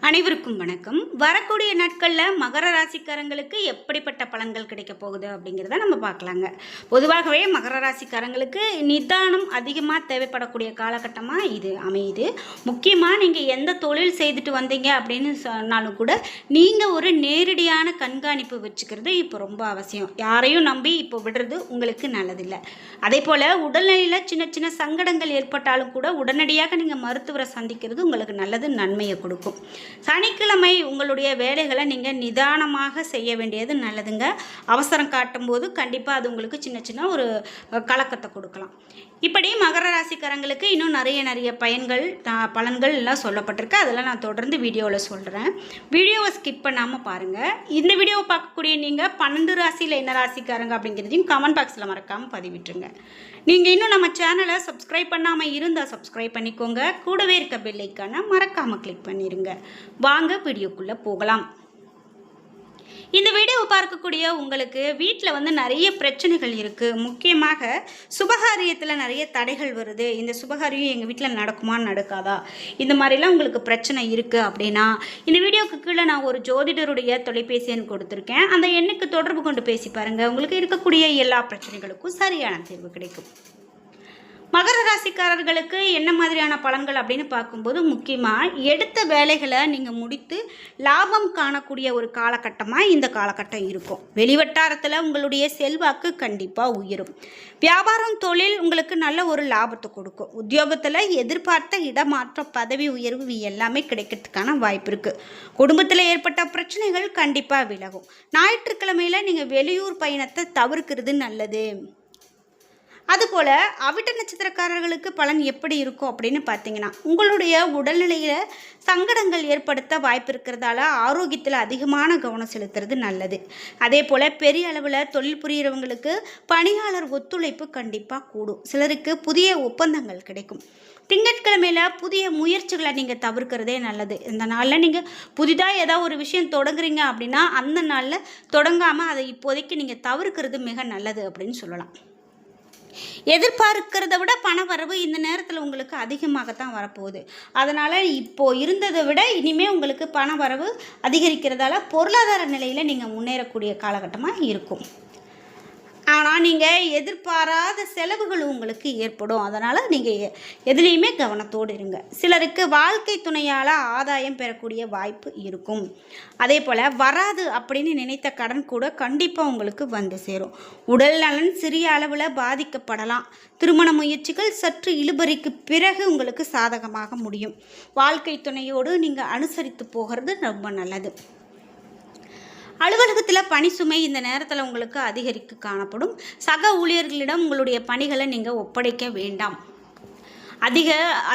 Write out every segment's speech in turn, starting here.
அனைவருக்கும் வணக்கம். வரக்கூடிய நாட்களில் மகர ராசிக்காரங்களுக்கு எப்படிப்பட்ட பலன்கள் கிடைக்க போகுது அப்படிங்கிறத நம்ம பார்க்கலாங்க. பொதுவாகவே மகர ராசிக்காரங்களுக்கு நிதானம் அதிகமாக தேவைப்படக்கூடிய காலகட்டமாக இது அமையுது. முக்கியமாக நீங்கள் எந்த தொழில் செய்துட்டு வந்தீங்க அப்படின்னு சொன்னாலும் கூட நீங்கள் ஒரு நேரடியான கண்காணிப்பு வச்சுக்கிறது இப்போ ரொம்ப அவசியம். யாரையும் நம்பி இப்போ விடுறது உங்களுக்கு நல்லதில்லை. அதே போல் உடல்நிலையில் சின்ன சின்ன சங்கடங்கள் ஏற்பட்டாலும் கூட உடனடியாக நீங்கள் மருத்துவரை சந்திக்கிறது உங்களுக்கு நல்லது, நன்மையை கொடுக்கும். சனிக்கிழமை உங்களுடைய வேலைகளை நீங்கள் நிதானமாக செய்ய வேண்டியது நல்லதுங்க. அவசரம் காட்டும் போது கண்டிப்பாக அது உங்களுக்கு சின்ன சின்ன ஒரு கலக்கத்தை கொடுக்கலாம். இப்படி மகர ராசிக்காரங்களுக்கு இன்னும் நிறைய பலன்கள் எல்லாம் சொல்லப்பட்டிருக்கு. அதெல்லாம் நான் தொடர்ந்து வீடியோவில் சொல்கிறேன். வீடியோவை ஸ்கிப் பண்ணாமல் பாருங்கள். இந்த வீடியோவை பார்க்கக்கூடிய நீங்கள் 12 ராசியில் என்ன ராசிக்காரங்க அப்படிங்கிறதையும் கமெண்ட் பாக்ஸில் மறக்காமல் பதிவிட்டுருங்க. நீங்கள் இன்னும் நம்ம சேனலை சப்ஸ்கிரைப் பண்ணாமல் இருந்தால் சப்ஸ்கிரைப் பண்ணிக்கோங்க. கூடவே இருக்க பெல் ஐக்கானை மறக்காமல் கிளிக் பண்ணிடுங்க. வாங்க வீடியோக்குள்ளே போகலாம். இந்த வீடியோவை பார்க்கக்கூடிய உங்களுக்கு வீட்டில் நிறைய பிரச்சனைகள் இருக்குது. முக்கியமாக சுபகாரியத்தில் நிறைய தடைகள் வருது. இந்த சுபகாரியம் எங்கள் வீட்டில் நடக்குமா நடக்காதா, இந்த மாதிரிலாம் உங்களுக்கு பிரச்சனை இருக்குது அப்படின்னா இந்த வீடியோவுக்கு கீழே நான் ஒரு ஜோதிடருடைய தொலைபேசி எண் கொடுத்துருக்கேன். அந்த எண்ணுக்கு தொடர்பு கொண்டு பேசி பாருங்கள். உங்களுக்கு இருக்கக்கூடிய எல்லா பிரச்சனைகளுக்கும் சரியான தீர்வு கிடைக்கும். மகர ராசிக்காரர்களுக்கு என்ன மாதிரியான பலன்கள் அப்படின்னு பார்க்கும்போது முக்கியமாக எடுத்த வேலைகளை நீங்கள் முடித்து லாபம் காணக்கூடிய ஒரு காலகட்டமாக இந்த காலகட்டம் இருக்கும். வெளிவட்டாரத்தில் உங்களுடைய செல்வாக்கு கண்டிப்பாக உயரும். வியாபாரம் தொழில் உங்களுக்கு நல்ல ஒரு லாபத்தை கொடுக்கும். உத்தியோகத்தில் எதிர்பார்த்த இடமாற்றம், பதவி உயர்வு எல்லாமே கிடைக்கிறதுக்கான வாய்ப்பு இருக்குது. குடும்பத்தில் ஏற்பட்ட பிரச்சனைகள் கண்டிப்பாக விலகும். ஞாயிற்றுக்கிழமையில் நீங்கள் வெளியூர் பயணத்தை தவிர்க்கிறது நல்லது. அதுபோல் அவிட்ட நட்சத்திரக்காரர்களுக்கு பலன் எப்படி இருக்கும் அப்படின்னு பார்த்தீங்கன்னா, உங்களுடைய உடல்நிலையில் சங்கடங்கள் ஏற்படுத்த வாய்ப்பு இருக்கிறதால ஆரோக்கியத்தில் அதிகமான கவனம் செலுத்துறது நல்லது. அதே போல் பெரிய அளவில் தொழில் புரிகிறவங்களுக்கு பணியாளர் ஒத்துழைப்பு கண்டிப்பாக கூடும். சிலருக்கு புதிய ஒப்பந்தங்கள் கிடைக்கும். திங்கட்கிழமையில் புதிய முயற்சிகளை நீங்கள் தவிர்க்கிறதே நல்லது. இந்த நாளில் நீங்கள் புதிதாக ஏதாவது ஒரு விஷயம் தொடங்குறீங்க அப்படின்னா அந்த நாளில் தொடங்காமல் அதை இப்போதைக்கு நீங்கள் தவிர்க்கிறது மிக நல்லது அப்படின்னு சொல்லலாம். எதிர்பார்க்கிறத விட பண வரவு இந்த நேரத்தில் உங்களுக்கு அதிகமாகத்தான் வரப்போகுது. அதனால் இப்போது இருந்ததை விட இனிமேல் உங்களுக்கு பண வரவு அதிகரிக்கிறதால பொருளாதார நிலையில் நீங்கள் முன்னேறக்கூடிய காலகட்டமாக இருக்கும். ஆனால் நீங்கள் எதிர்பாராத செலவுகள் உங்களுக்கு ஏற்படும். அதனால் நீங்கள் எதுலேயுமே கவனத்தோடு இருங்க. சிலருக்கு வாழ்க்கை துணையால் ஆதாயம் பெறக்கூடிய வாய்ப்பு இருக்கும். அதே போல் வராது அப்படின்னு நினைத்த கடன் கூட கண்டிப்பாக உங்களுக்கு வந்து சேரும். உடல் நலன் சிறிய அளவில் பாதிக்கப்படலாம். திருமண முயற்சிகள் சற்று இழுபறிக்கு பிறகு உங்களுக்கு சாதகமாக முடியும். வாழ்க்கை துணையோடு நீங்கள் அனுசரித்து போகிறது ரொம்ப நல்லது. அலுவலகத்தில் பணி சுமை இந்த நேரத்தில் உங்களுக்கு அதிகரிக்க காணப்படும். சக ஊழியர்களிடம் உங்களுடைய பணிகளை நீங்கள் ஒப்படைக்க வேண்டாம்.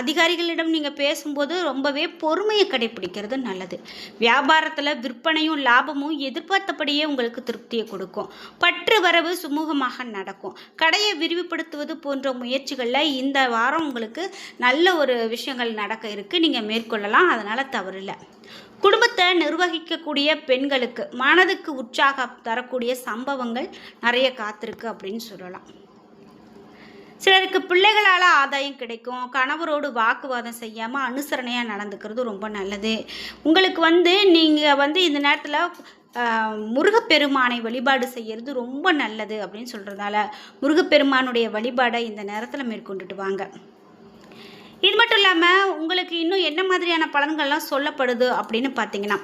அதிகாரிகளிடம் நீங்கள் பேசும்போது ரொம்பவே பொறுமையை கடைபிடிக்கிறது நல்லது. வியாபாரத்தில் விற்பனையும் லாபமும் எதிர்பார்த்தபடியே உங்களுக்கு திருப்தியை கொடுக்கும். பற்று வரவு சுமூகமாக நடக்கும். கடையை விரிவுபடுத்துவது போன்ற முயற்சிகளில் இந்த வாரம் உங்களுக்கு நல்ல ஒரு விஷயங்கள் நடக்க இருக்குது. நீங்கள் மேற்கொள்ளலாம். அதனால் தவறில்லை. குடும்பத்தை நிர்வகிக்கக்கூடிய பெண்களுக்கு மனதுக்கு உற்சாகம் தரக்கூடிய சம்பவங்கள் நிறைய காத்திருக்கு அப்படின்னு சொல்லலாம். சிலருக்கு பிள்ளைகளால் ஆதாயம் கிடைக்கும். கணவரோடு வாக்குவாதம் செய்யாமல் அனுசரணையாக நடந்துக்கிறது ரொம்ப நல்லது. உங்களுக்கு நீங்கள் இந்த நேரத்தில் முருகப்பெருமானை வழிபாடு செய்கிறது ரொம்ப நல்லது அப்படின்னு சொல்கிறதால முருகப்பெருமானுடைய வழிபாடை இந்த நேரத்தில் மேற்கொண்டுட்டு வாங்க. இது மட்டும் இல்லாமல் உங்களுக்கு இன்னும் என்ன மாதிரியான பலன்கள்லாம் சொல்லப்படுது அப்படின்னு பார்த்தீங்கன்னா,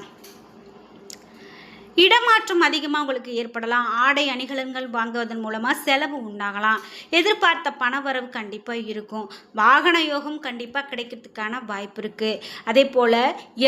இடமாற்றம் அதிகமாக உங்களுக்கு ஏற்படலாம். ஆடை அணிகலன்கள் வாங்குவதன் மூலமாக செலவு உண்டாகலாம். எதிர்பார்த்த பணவரவு கண்டிப்பாக இருக்கும். வாகன யோகம் கண்டிப்பாக கிடைக்கிறதுக்கான வாய்ப்பு இருக்குது. அதே போல்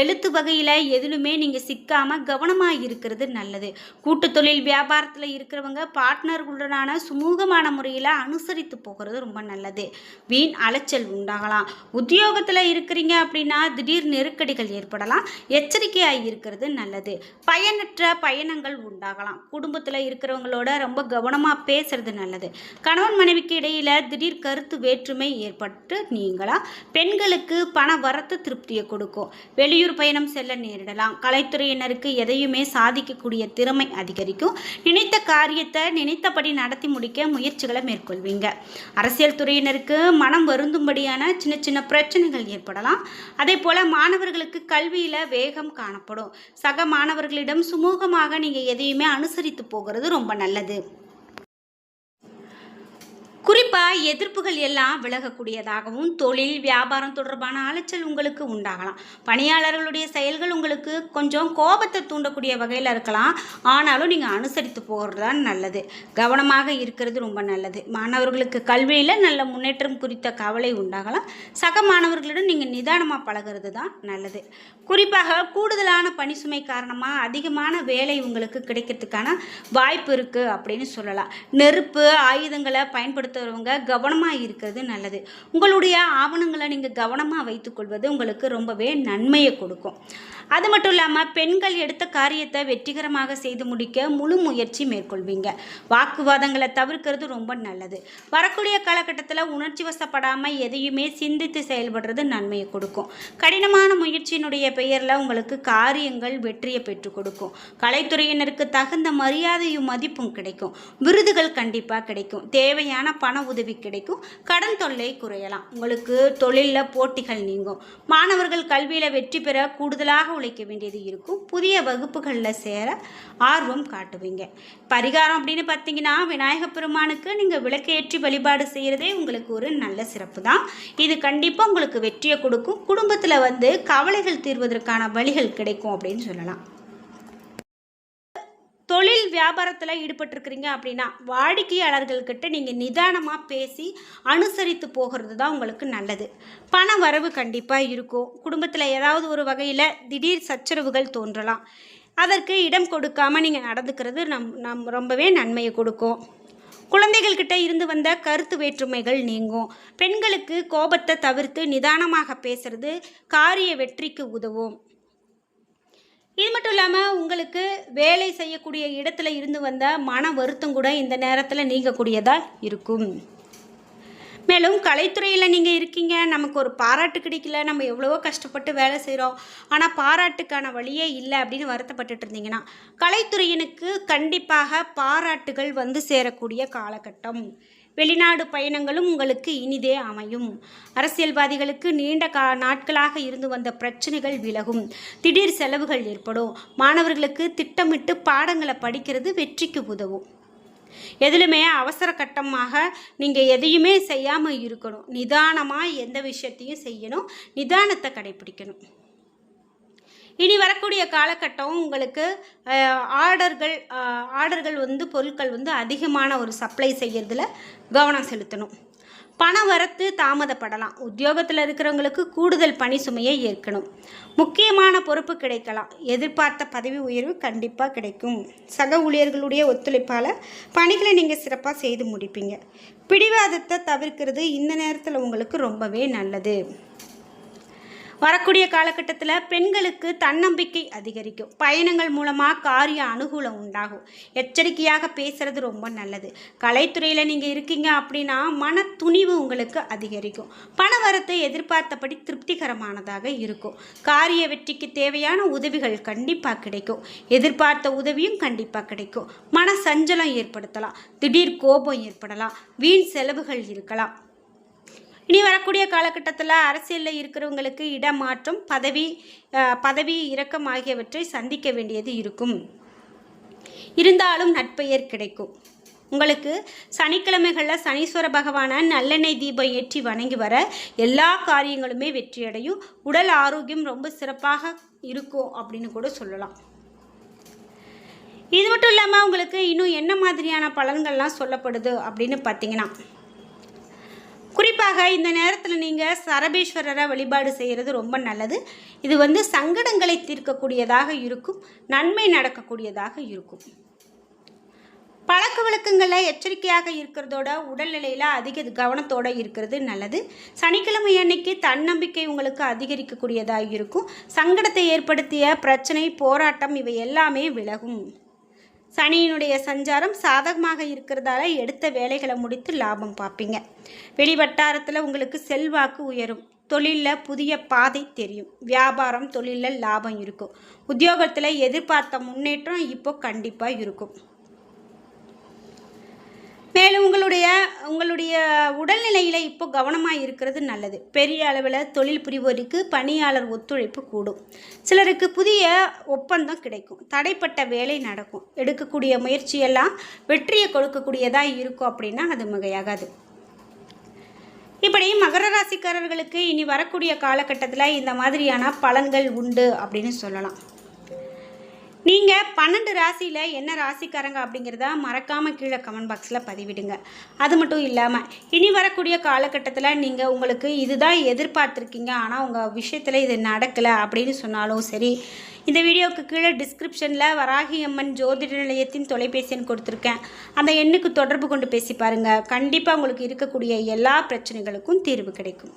எழுத்து வகையில் எதிலுமே நீங்கள் சிக்காமல் கவனமாக இருக்கிறது நல்லது. கூட்டு தொழில் வியாபாரத்தில் இருக்கிறவங்க பார்ட்னர்களுடனான சுமூகமான முறையில் அனுசரித்து போகிறது ரொம்ப நல்லது. வீண் அலைச்சல் உண்டாகலாம். உத்தியோகத்தில் இருக்கிறீங்க அப்படின்னா திடீர் நெருக்கடிகள் ஏற்படலாம். எச்சரிக்கையாக இருக்கிறது நல்லது. பயனற்ற பயணங்கள் உண்டாகலாம். குடும்பத்தில் இருக்கிறவங்களோட ரொம்ப கவனமாக பேசுறது நல்லது. கணவன் மனைவிக்கு இடையில் திடீர் கருத்து வேற்றுமை ஏற்பட்டு நீங்களாம். பெண்களுக்கு பண வரத்து திருப்தியை கொடுக்கும். வெளியூர் பயணம் செல்ல நேரிடலாம். கலைத்துறையினருக்கு எதையுமே சாதிக்கக்கூடிய திறமை அதிகரிக்கும். நினைத்த காரியத்தை நினைத்தபடி நடத்தி முடிக்க முயற்சிகளை மேற்கொள்வீங்க. அரசியல் துறையினருக்கு மனம் வருந்தும்படியான சின்ன சின்ன பிரச்சனைகள் ஏற்படலாம். அதே போல மாணவர்களுக்கு கல்வியில வேகம் காணப்படும். சக மாணவர்களிடம் சுமூகமாக நீங்க எதையுமே அனுசரித்து போகிறது ரொம்ப நல்லது. குறிப்பாக எதிர்ப்புகள் எல்லாம் விலகக்கூடியதாகவும் தொழில் வியாபாரம் தொடர்பான அலைச்சல் உங்களுக்கு உண்டாகலாம். பணியாளர்களுடைய செயல்கள் உங்களுக்கு கொஞ்சம் கோபத்தை தூண்டக்கூடிய வகையில் இருக்கலாம். ஆனாலும் நீங்கள் அனுசரித்து போகிறது தான் நல்லது. கவனமாக இருக்கிறது ரொம்ப நல்லது. மாணவர்களுக்கு கல்வியில் நல்ல முன்னேற்றம் குறித்த கவலை உண்டாகலாம். சக மாணவர்களிடம் நீங்கள் நிதானமாக பழகிறது தான் நல்லது. குறிப்பாக கூடுதலான பணி சுமை காரணமாக அதிகமான வேலை உங்களுக்கு கிடைக்கிறதுக்கான வாய்ப்பு இருக்குது அப்படின்னு சொல்லலாம். நெருப்பு ஆயுதங்களை பயன்படுத்த கவனமாக இருக்கிறது நல்லது. உங்களுடைய ஆவணங்களை நீங்கள் கவனமாக வைத்துக்கொள்வது உங்களுக்கு ரொம்பவே நன்மையை கொடுக்கும். அது மட்டும் இல்லாமல் பெண்கள் எடுத்த காரியத்தை வெற்றிகரமாக செய்து முடிக்க முழு முயற்சி மேற்கொள்வீங்க. வாக்குவாதங்களை தவிர்க்கிறது ரொம்ப நல்லது. வரக்கூடிய காலகட்டத்தில் உணர்ச்சி வசப்படாமல் எதையுமே சிந்தித்து செயல்படுறது நன்மையை கொடுக்கும். கடினமான முயற்சியினுடைய பெயரில் உங்களுக்கு காரியங்கள் வெற்றியை பெற்றுக் கொடுக்கும். கலைத்துறையினருக்கு தகுந்த மரியாதையும் மதிப்பும் கிடைக்கும். விருதுகள் கண்டிப்பாக கிடைக்கும். தேவையான பண உதவி கிடைக்கும். கடன் தொல்லை குறையலாம். உங்களுக்கு தொழிலில் போட்டிகள் நீங்கும். மாணவர்கள் கல்வியில் வெற்றி பெற கூடுதலாக உழைக்க வேண்டியது இருக்கும். புதிய வகுப்புகளில் சேர ஆர்வம் காட்டுவீங்க. பரிகாரம் அப்படின்னு பார்த்தீங்கன்னா விநாயகப் பெருமானுக்கு நீங்கள் விளக்கேற்றி வழிபாடு செய்கிறதே உங்களுக்கு ஒரு நல்ல சிறப்பு தான். இது கண்டிப்பாக உங்களுக்கு வெற்றியை கொடுக்கும். குடும்பத்தில் கவலைகள் தீர்வதற்கான வழிகள் கிடைக்கும் அப்படின்னு சொல்லலாம். தொழில் வியாபாரத்தில் ஈடுபட்டிருக்கிறீங்க அப்படின்னா வாடிக்கையாளர்கள்கிட்ட நீங்கள் நிதானமாக பேசி அனுசரித்து போகிறது தான் உங்களுக்கு நல்லது. பண வரவு கண்டிப்பாக இருக்கும். குடும்பத்தில் ஏதாவது ஒரு வகையில் திடீர் சச்சரவுகள் தோன்றலாம். அதற்கு இடம் கொடுக்காமல் நீங்கள் நடந்துக்கிறது நம் ரொம்பவே நன்மையை கொடுக்கும். குழந்தைகள்கிட்ட இருந்து வந்த கருத்து வேற்றுமைகள் நீங்கும். பெண்களுக்கு கோபத்தை தவிர்த்து நிதானமாக பேசுறது காரிய வெற்றிக்கு உதவும். இது மட்டும் இல்லாமல் உங்களுக்கு வேலை செய்யக்கூடிய இடத்துல இருந்து வந்த மன வருத்தம் கூட இந்த நேரத்தில் நீங்கக்கூடியதாக இருக்கும். மேலும் கலைத்துறையில் நீங்கள் இருக்கீங்க, நமக்கு ஒரு பாராட்டு கிடைக்கல, நம்ம எவ்வளவோ கஷ்டப்பட்டு வேலை செய்கிறோம், ஆனால் பாராட்டுக்கான வழியே இல்லை அப்படின்னு வருத்தப்பட்டுட்டு இருந்தீங்கன்னா கலைத்துறையினுக்கு கண்டிப்பாக பாராட்டுகள் சேரக்கூடிய காலகட்டம். வெளிநாடு பயணங்களும் உங்களுக்கு இனிதே அமையும். அரசியல்வாதிகளுக்கு நீண்ட நாட்களாக இருந்து வந்த பிரச்சனைகள் விலகும். திடீர் செலவுகள் ஏற்படும். மாணவர்களுக்கு திட்டமிட்டு பாடங்களை படிக்கிறது வெற்றிக்கு உதவும். எதிலுமே அவசர கட்டமாக நீங்கள் எதையுமே செய்யாமல் இருக்கணும். நிதானமாக எந்த விஷயத்தையும் செய்யணும். நிதானத்தை கடைபிடிக்கணும். இனி வரக்கூடிய காலகட்டம் உங்களுக்கு ஆர்டர்கள் பொருட்கள் அதிகமான ஒரு சப்ளை செய்கிறதுல கவனம் செலுத்தணும். பண வரத்து தாமதப்படலாம். உத்தியோகத்தில் இருக்கிறவங்களுக்கு கூடுதல் பணி சுமையை ஏற்கணும். முக்கியமான பொறுப்பு கிடைக்கலாம். எதிர்பார்த்த பதவி உயர்வு கண்டிப்பாக கிடைக்கும். சக ஊழியர்களுடைய ஒத்துழைப்பால் பணிகளை நீங்கள் சிறப்பாக செய்து முடிப்பீங்க. பிடிவாதத்தை தவிர்க்கிறது இந்த நேரத்தில் உங்களுக்கு ரொம்பவே நல்லது. வரக்கூடிய காலகட்டத்தில் பெண்களுக்கு தன்னம்பிக்கை அதிகரிக்கும். பயணங்கள் மூலமாக காரிய அனுகூலம் உண்டாகும். எச்சரிக்கையாக பேசுகிறது ரொம்ப நல்லது. கலைத்துறையில் நீங்கள் இருக்கீங்க அப்படின்னா மன துணிவு உங்களுக்கு அதிகரிக்கும். பண வரத்து எதிர்பார்த்தபடி திருப்திகரமானதாக இருக்கும். காரிய வெற்றிக்கு தேவையான உதவிகள் கண்டிப்பாக கிடைக்கும். எதிர்பார்த்த உதவியும் கண்டிப்பாக கிடைக்கும். மன சஞ்சலம் ஏற்படுத்தலாம். திடீர் கோபம் ஏற்படலாம். வீண் செலவுகள் இருக்கலாம். இனி வரக்கூடிய காலகட்டத்தில் அரசியலில் இருக்கிறவங்களுக்கு இடமாற்றம் பதவி இறக்கம் ஆகியவற்றை சந்திக்க வேண்டியது இருக்கும். இருந்தாலும் நற்பெயர் கிடைக்கும். உங்களுக்கு சனிக்கிழமைகளில் சனீஸ்வர பகவானை நல்லெண்ணெய் தீபம் ஏற்றி வணங்கி வர எல்லா காரியங்களுமே வெற்றியடையும். உடல் ஆரோக்கியம் ரொம்ப சிறப்பாக இருக்கும் அப்படின்னு கூட சொல்லலாம். இது மட்டும் இல்லாமல் உங்களுக்கு இன்னும் என்ன மாதிரியான பலன்கள்லாம் சொல்லப்படுது அப்படின்னு பார்த்தீங்கன்னா குறிப்பாக இந்த நேரத்தில் நீங்கள் சரபேஸ்வரரை வழிபாடு செய்கிறது ரொம்ப நல்லது. இது சங்கடங்களை தீர்க்கக்கூடியதாக இருக்கும். நன்மை நடக்கக்கூடியதாக இருக்கும். பழக்க வழக்கங்களில் எச்சரிக்கையாக இருக்கிறதோட உடல்நிலையில் அதிக கவனத்தோடு இருக்கிறது நல்லது. சனிக்கிழமை அன்னைக்கு தன்னம்பிக்கை உங்களுக்கு அதிகரிக்கக்கூடியதாக இருக்கும். சங்கடத்தை ஏற்படுத்திய பிரச்சனை, போராட்டம் இவை எல்லாமே விலகும். சனியினுடைய சஞ்சாரம் சாதகமாக இருக்கிறதால எடுத்த வேலைகளை முடித்து லாபம் பார்ப்பீங்க. வெளிவட்டாரத்தில் உங்களுக்கு செல்வாக்கு உயரும். தொழிலில் புதிய பாதை தெரியும். வியாபாரம், தொழிலில் லாபம் இருக்கும். உத்தியோகத்தில் எதிர்பார்த்த முன்னேற்றம் இப்போ கண்டிப்பாக இருக்கும். மேலும் உங்களுடைய உடல்நிலையில் இப்போ கவனமாக இருக்கிறது நல்லது. பெரிய அளவில் தொழில் புரிவோருக்கு பணியாளர் ஒத்துழைப்பு கூடும். சிலருக்கு புதிய ஒப்பந்தம் கிடைக்கும். தடைப்பட்ட வேலை நடக்கும். எடுக்கக்கூடிய முயற்சியெல்லாம் வெற்றியை கொடுக்கக்கூடியதாக இருக்கும் அப்படின்னா அது மிகையாகாது. இப்படி மகர ராசிக்காரர்களுக்கு இனி வரக்கூடிய காலகட்டத்தில் இந்த மாதிரியான பலன்கள் உண்டு அப்படின்னு சொல்லலாம். நீங்கள் 12 ராசியில் என்ன ராசிக்காரங்க அப்படிங்கிறத மறக்காமல் கீழே கமெண்ட் பாக்ஸில் பதிவிடுங்க. அது மட்டும் இல்லாமல் இனி வரக்கூடிய காலகட்டத்தில் நீங்கள் உங்களுக்கு இதுதான் எதிர்பார்த்துருக்கீங்க, ஆனால் உங்கள் விஷயத்தில் இது நடக்கலை அப்படின்னு சொன்னாலும் சரி, இந்த வீடியோவுக்கு கீழே டிஸ்கிரிப்ஷனில் வராகி அம்மன் ஜோதிட நிலையத்தின் தொலைபேசி எண் கொடுத்துருக்கேன். அந்த எண்ணுக்கு தொடர்பு கொண்டு பேசி பாருங்கள். கண்டிப்பாக உங்களுக்கு இருக்கக்கூடிய எல்லா பிரச்சனைகளுக்கும் தீர்வு கிடைக்கும்.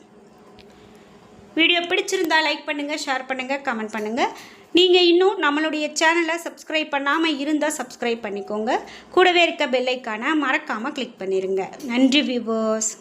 வீடியோ பிடிச்சிருந்தால் லைக் பண்ணுங்கள், ஷேர் பண்ணுங்கள், கமெண்ட் பண்ணுங்கள். நீங்கள் இன்னும் நம்மளுடைய சேனலை சப்ஸ்கிரைப் பண்ணாமல் இருந்தால் சப்ஸ்கிரைப் பண்ணிக்கோங்க. கூடவே இருக்க பெல் ஐக்கானை மறக்காமல் கிளிக் பண்ணிடுங்க. நன்றி வியூவர்ஸ்.